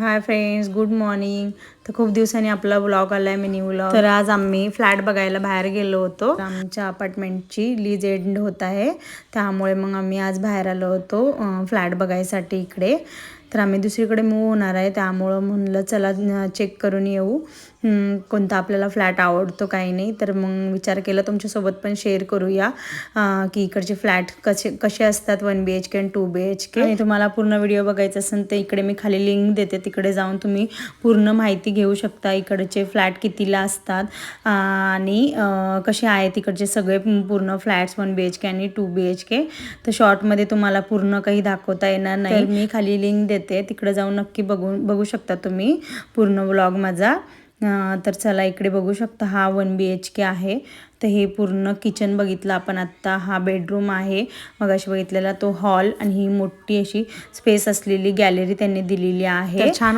Hi friends, good morning. तर खूप दिवसांनी आपला व्लॉग आला आहे, मिनी व्लॉग. तर आज आम्ही फ्लॅट बघायला बाहेर गेलो होतो. आमच्या अपार्टमेंटची लीज एंड होत आहे, त्यामुळे मग आम्ही आज बाहेर आलो होतो फ्लॅट बघायसाठी इकडे. तर आम्ही दुसरीकडे मूव्ह होणार आहे, त्यामुळं म्हणलं चला चेक करून येऊ कोणता आपल्याला फ्लॅट आवडतो काही नाही. तर मग विचार केला तुमच्यासोबत पण शेअर करूया की इकडचे फ्लॅट कसे असतात 1 BHK आणि 2 BHK. आणि तुम्हाला पूर्ण व्हिडिओ बघायचा असेल तर इकडे मी खाली लिंक देते, तिकडे जाऊन तुम्ही पूर्ण माहिती घेऊ शकता. इकडचे फ्लॅट कितीला असतात आणि कसे आहेत इकडचे सगळे पूर्ण फ्लॅट्स 1 BHK आणि 2 BHK. तर शॉर्टमध्ये तुम्हाला पूर्ण काही दाखवता येणार नाही, तर मी खाली लिंक देते, तिकडे जाऊन नक्की बघू शकता तुम्ही पूर्ण व्लॉग माझा. तर चला इकडे बघू शकता, हा 1 BHK आहे. तर हे पूर्ण किचन बघितलं आपण आत्ता. हा बेडरूम आहे, मग अशी बघितलेला तो हॉल, आणि ही मोठी अशी स्पेस असलेली गॅलरी त्यांनी दिलेली आहे. छान